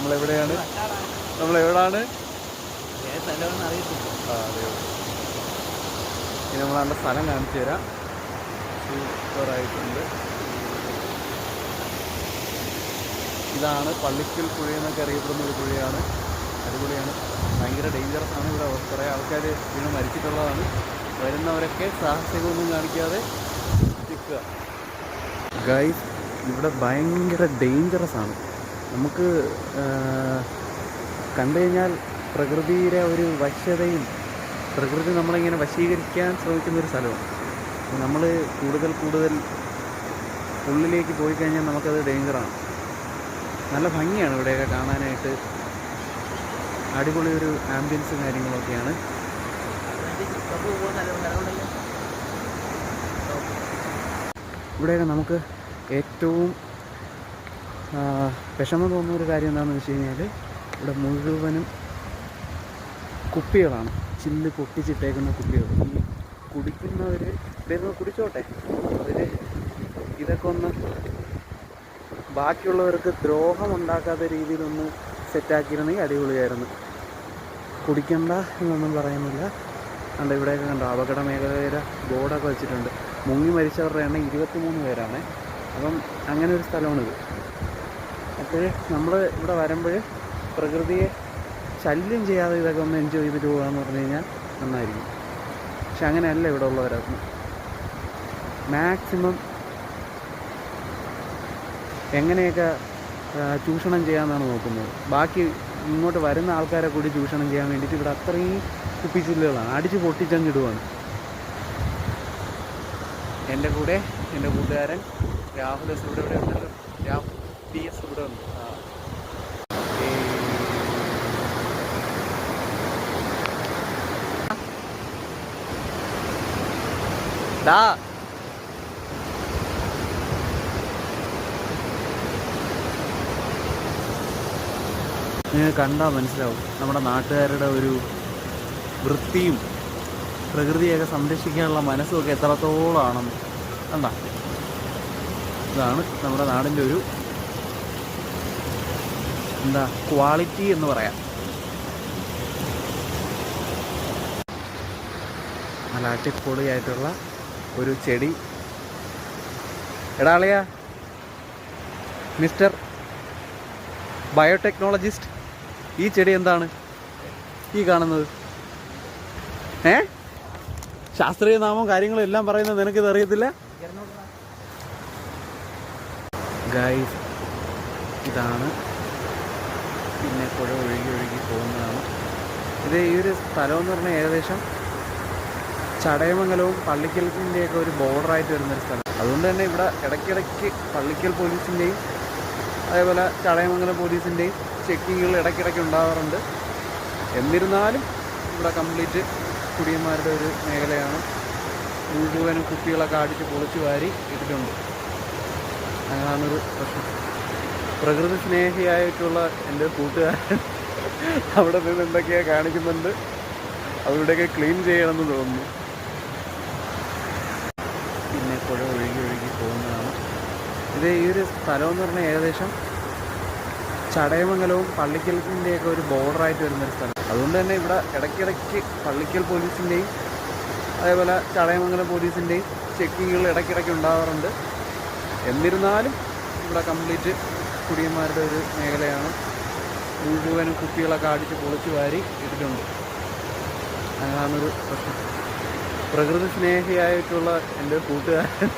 നമ്മളെവിടെയാണ്? നമ്മളെവിടാണ്? ആ അതെയോ. ഇനി നമ്മൾ നല്ല സ്ഥലം കാണിച്ചു തരാം. സൂപ്പറായിട്ടുണ്ട്. ഇതാണ് പള്ളിക്കൽ പുഴ എന്നൊക്കെ അറിയപ്പെടുന്ന ഒരു പുഴയാണ്. അടിപൊളിയാണ്. ഭയങ്കര ഡേഞ്ചറസ് ആണ്. ഇവിടെ കുറേ ആൾക്കാർ വീണ് മരിച്ചിട്ടുള്ളതാണ്. വരുന്നവരൊക്കെ സാഹസികമൊന്നും കാണിക്കാതെ നിൽക്കുക. ഗൈസ്, ഇവിടെ ഭയങ്കര ഡേഞ്ചറസ് ആണ്. നമുക്ക് കണ്ടു കഴിഞ്ഞാൽ പ്രകൃതിയുടെ ഒരു വശ്യതയും പ്രകൃതി നമ്മളിങ്ങനെ വശീകരിക്കാൻ ശ്രമിക്കുന്നൊരു സ്ഥലമാണ്. നമ്മൾ കൂടുതൽ ഉള്ളിലേക്ക് പോയി കഴിഞ്ഞാൽ നമുക്കത് ഡേഞ്ചറാണ്. നല്ല ഭംഗിയാണ് ഇവിടെയൊക്കെ കാണാനായിട്ട്. അടിപൊളി ഒരു ആംബിയൻസും കാര്യങ്ങളൊക്കെയാണ്. ഇവിടെയൊക്കെ നമുക്ക് ഏറ്റവും വിഷമം തോന്നുന്നൊരു കാര്യം എന്താണെന്ന് വെച്ച് കഴിഞ്ഞാൽ ഇവിടെ മുഴുവനും കുപ്പികളാണ്. ചില്ല് പൊട്ടിച്ചിട്ടേക്കുന്ന കുപ്പികൾ. ഈ കുടിക്കുന്നവർ ഇവിടെയൊന്ന് കുടിച്ചോട്ടെ. അതിൽ ഇതൊക്കെ ഒന്ന് ബാക്കിയുള്ളവർക്ക് ദ്രോഹമുണ്ടാക്കാത്ത രീതിയിലൊന്ന് സെറ്റാക്കിയിരുന്നെങ്കിൽ അടിപൊളിയായിരുന്നു. കുടിക്കണ്ട എന്നൊന്നും പറയുന്നില്ല. കണ്ട ഇവിടെയൊക്കെ കണ്ടോ അപകട മേഖലയുടെ ബോർഡൊക്കെ വെച്ചിട്ടുണ്ട്. മുങ്ങി മരിച്ചവരുടെ എണ്ണം 23 പേരാണ്. അപ്പം അങ്ങനെ ഒരു സ്ഥലമാണിത്. അപ്പോൾ നമ്മൾ ഇവിടെ വരുമ്പോൾ പ്രകൃതിയെ ശല്യം ചെയ്യാതെ ഇതൊക്കെ ഒന്ന് എൻജോയ് ചെയ്തിട്ട് പോകാമെന്ന് പറഞ്ഞു കഴിഞ്ഞാൽ നന്നായിരിക്കും. പക്ഷെ അങ്ങനെയല്ല ഇവിടെ ഉള്ളവരൊക്കെ. മാക്സിമം എങ്ങനെയൊക്കെ ചൂഷണം ചെയ്യാമെന്നാണ് നോക്കുന്നത്. ബാക്കി ഇങ്ങോട്ട് വരുന്ന ആൾക്കാരെ കൂടി ചൂഷണം ചെയ്യാൻ വേണ്ടിയിട്ട് ഇവിടെ അത്രയും കുപ്പിച്ചില്ലുകളാണ്. അടിച്ച് പൊട്ടിച്ചങ്ങിടുവാണ്. എൻ്റെ കൂടെ എൻ്റെ കൂട്ടുകാരൻ രാഹുൽ എസ് ഇവിടെ ഉണ്ടല്ലോ. രാഹുൽ PS ഇവിടെ ഉണ്ട്. നിങ്ങൾക്ക് കണ്ടാൽ മനസ്സിലാവും നമ്മുടെ നാട്ടുകാരുടെ ഒരു വൃത്തിയും പ്രകൃതിയൊക്കെ സംരക്ഷിക്കാനുള്ള മനസ്സുമൊക്കെ എത്രത്തോളമാണെന്ന്. കണ്ട, ഇതാണ് നമ്മുടെ നാടിൻ്റെ ഒരു ക്വാളിറ്റി എന്ന് പറയാം. നല്ല അടിപൊളിയായിട്ടുള്ള ഒരു ചെടി. എടാ അളിയാ, മിസ്റ്റർ ബയോടെക്നോളജിസ്റ്റ്, ഈ ചെടി എന്താണ് ഈ കാണുന്നത്? ശാസ്ത്രീയ നാമവും കാര്യങ്ങളും എല്ലാം പറയുന്നത് നിനക്കിത് അറിയത്തില്ല? ഗൈസ്, ഇതാണ് പിന്നെ പുഴ ഒഴുകി പോകുന്നതാണ്. ഇത് ഈ ഒരു സ്ഥലമെന്ന് പറഞ്ഞാൽ ഏകദേശം ചടയമംഗലവും പള്ളിക്കലിൻ്റെയൊക്കെ ഒരു ബോർഡറായിട്ട് വരുന്നൊരു സ്ഥലം. അതുകൊണ്ട് തന്നെ ഇവിടെ ഇടയ്ക്കിടയ്ക്ക് പള്ളിക്കൽ പോലീസിൻ്റെയും അതേപോലെ ചടയമംഗലം പോലീസിൻ്റെയും ചെക്കിങ്ങുകൾ ഇടയ്ക്കിടയ്ക്ക് ഉണ്ടാകാറുണ്ട്. എന്നിരുന്നാലും ഇവിടെ കംപ്ലീറ്റ് കുടിയന്മാരുടെ ഒരു മേഖലയാണ്. മുഴുവനും കുപ്പികളൊക്കെ അടിച്ച് പൊളിച്ച് വാരി ഇട്ടിട്ടുണ്ട്. അങ്ങനെയാണൊരു പ്രശ്നം. പ്രകൃതി സ്നേഹിയായിട്ടുള്ള എൻ്റെ കൂട്ടുകാരൻ അവിടെ നിന്ന് എന്തൊക്കെയാണ് കാണിക്കുന്നുണ്ട്. അവരുടെയൊക്കെ ക്ലീൻ ചെയ്യണമെന്ന് തോന്നുന്നു. പിന്നെ പുഴ ഒഴുകി പോകുന്നതാണ്. ഇത് ഈ ഒരു സ്ഥലമെന്ന് പറഞ്ഞാൽ ഏകദേശം ചടയമംഗലവും പള്ളിക്കലിൻ്റെയൊക്കെ ഒരു ബോർഡറായിട്ട് വരുന്നൊരു സ്ഥലം. അതുകൊണ്ട് തന്നെ ഇവിടെ ഇടയ്ക്കിടയ്ക്ക് പള്ളിക്കൽ പോലീസിൻ്റെയും അതേപോലെ ചടയമംഗലം പോലീസിൻ്റെയും ചെക്കിങ്ങുകൾ ഇടയ്ക്കിടയ്ക്ക് ഉണ്ടാകാറുണ്ട്. എന്നിരുന്നാലും ഇവിടെ കംപ്ലീറ്റ് കുടിയന്മാരുടെ ഒരു മേഖലയാണ്. മുഴുവനും കുപ്പികളൊക്കെ അടിച്ച് പൊളിച്ച് വാരി ഇട്ടിട്ടുണ്ട്. അങ്ങനെയാണൊരു പ്രശ്നം. പ്രകൃതി സ്നേഹിയായിട്ടുള്ള എൻ്റെ കൂട്ടുകാരൻ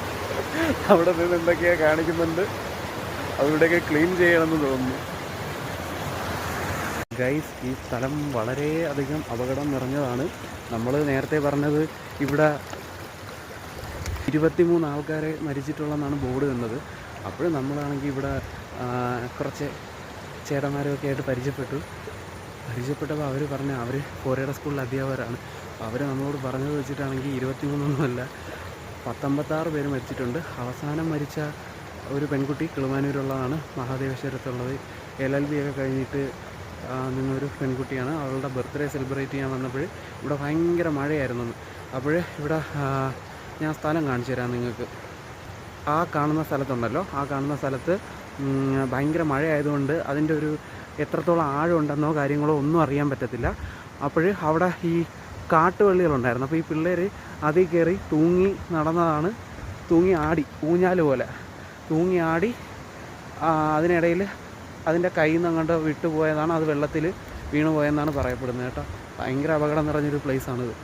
അവിടെ നിന്ന് എന്തൊക്കെയാണ് കാണിക്കുന്നുണ്ട്. അവരുടെയൊക്കെ ക്ലീൻ ചെയ്യണമെന്ന് തോന്നുന്നു. ഗൈസ്, ഈ സ്ഥലം വളരെ അധികം അപകടം നിറഞ്ഞതാണ്. നമ്മൾ നേരത്തെ പറഞ്ഞത് ഇവിടെ 23 ആൾക്കാരെ മരിച്ചിട്ടുള്ളതെന്നാണ് ബോർഡ് കണ്ടത്. അപ്പോൾ നമ്മളാണെങ്കിൽ ഇവിടെ കുറച്ച് ചേട്ടന്മാരൊക്കെ ആയിട്ട് പരിചയപ്പെട്ടപ്പോൾ അവർ പറഞ്ഞ അവർ കോരയുടെ സ്കൂളിലെ അധ്യാപകരാണ്. അവർ നമ്മളോട് പറഞ്ഞത് വെച്ചിട്ടാണെങ്കിൽ 23 156 പേര് മരിച്ചിട്ടുണ്ട്. അവസാനം മരിച്ച ഒരു പെൺകുട്ടി കിളുമാനൂരുള്ളതാണ്, മഹാദേവശ്വരത്തുള്ളത്. LLB ഒക്കെ കഴിഞ്ഞിട്ട് നിന്നൊരു പെൺകുട്ടിയാണ്. അവളുടെ ബർത്ത്ഡേ സെലിബ്രേറ്റ് ചെയ്യാൻ വന്നപ്പോൾ ഇവിടെ ഭയങ്കര മഴയായിരുന്നു. അപ്പോൾ ഇവിടെ ഞാൻ സ്ഥലം കാണിച്ചു തരാം നിങ്ങൾക്ക്. ആ കാണുന്ന സ്ഥലത്തുണ്ടല്ലോ, ആ കാണുന്ന സ്ഥലത്ത് ഭയങ്കര മഴയായതുകൊണ്ട് അതിൻ്റെ ഒരു എത്രത്തോളം ആഴമുണ്ടെന്നോ കാര്യങ്ങളോ ഒന്നും അറിയാൻ പറ്റത്തില്ല. അപ്പോൾ അവിടെ ഈ കാട്ടുവള്ളികളുണ്ടായിരുന്നു. അപ്പോൾ ഈ പിള്ളേർ അതിൽ കയറി തൂങ്ങി നടന്നതാണ്, തൂങ്ങി ആടി, ഊഞ്ഞാൽ പോലെ തൂങ്ങി ആടി. അതിനിടയിൽ അതിൻ്റെ കയ്യിൽ നിന്ന് അങ്ങോട്ട് വിട്ടുപോയതാണ്, അത് വെള്ളത്തിൽ വീണു പോയെന്നാണ് പറയപ്പെടുന്നത് കേട്ടോ. ഭയങ്കര അപകടം നിറഞ്ഞൊരു പ്ലേസാണിത്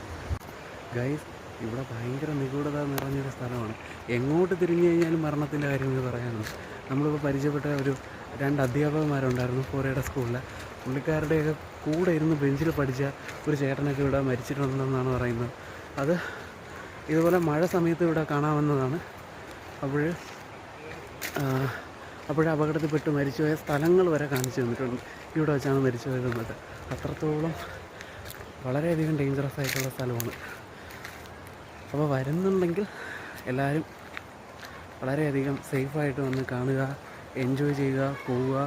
ഗൈസ്. ഇവിടെ ഭയങ്കര നിഗൂഢത നിറഞ്ഞൊരു സ്ഥലമാണ്. എങ്ങോട്ട് തിരിഞ്ഞു കഴിഞ്ഞാലും മരണത്തിൻ്റെ കാര്യങ്ങൾ പറയാനുണ്ട്. നമ്മളിപ്പോൾ പരിചയപ്പെട്ട ഒരു 2 അധ്യാപകന്മാരുണ്ടായിരുന്നു ഫോറയുടെ സ്കൂളിൽ. പുള്ളിക്കാരുടെയൊക്കെ കൂടെ ഇരുന്ന് ബെഞ്ചിൽ പഠിച്ച ഒരു ചേട്ടനൊക്കെ ഇവിടെ മരിച്ചിട്ടുണ്ടെന്നാണ് പറയുന്നത്. അത് ഇതുപോലെ മഴ സമയത്ത് ഇവിടെ കാണാവുന്നതാണ്. അപ്പോൾ അപകടത്തിൽപ്പെട്ട് മരിച്ചുപോയ സ്ഥലങ്ങൾ വരെ കാണിച്ചു തന്നിട്ടുണ്ട്. ഇവിടെ വെച്ചാണ് മരിച്ചു പോയതെന്നത്. അത്രത്തോളം വളരെയധികം ഡേഞ്ചറസ് ആയിട്ടുള്ള സ്ഥലമാണ്. അപ്പോൾ വരുന്നുണ്ടെങ്കിൽ എല്ലാവരും വളരെയധികം സേഫായിട്ട് വന്ന് കാണുക, എൻജോയ് ചെയ്യുക, പോവുക.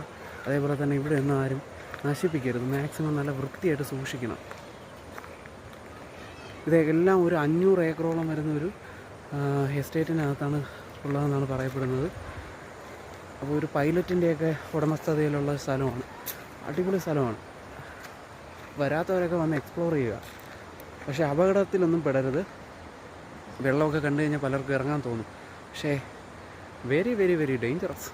അതേപോലെ തന്നെ ഇവിടെ ഒന്നും ആരും നശിപ്പിക്കരുത്. മാക്സിമം നല്ല വൃത്തിയായിട്ട് സൂക്ഷിക്കണം. ഇതെല്ലാം ഒരു 500 ഏക്കറോളം വരുന്നൊരു എസ്റ്റേറ്റിനകത്താണ് ഉള്ളതെന്നാണ് പറയപ്പെടുന്നത്. അപ്പോൾ ഒരു പൈലറ്റിൻ്റെയൊക്കെ ഉടമസ്ഥതയിലുള്ള സ്ഥലമാണ്. അടിപൊളി സ്ഥലമാണ്. വരാത്തവരൊക്കെ വന്ന് എക്സ്പ്ലോർ ചെയ്യുക. പക്ഷേ അപകടത്തിലൊന്നും പെടരുത്. വെള്ളമൊക്കെ കണ്ടു കഴിഞ്ഞാൽ പലർക്കും ഇറങ്ങാൻ തോന്നും. പക്ഷേ വെരി വെരി വെരി ഡേഞ്ചറസ്.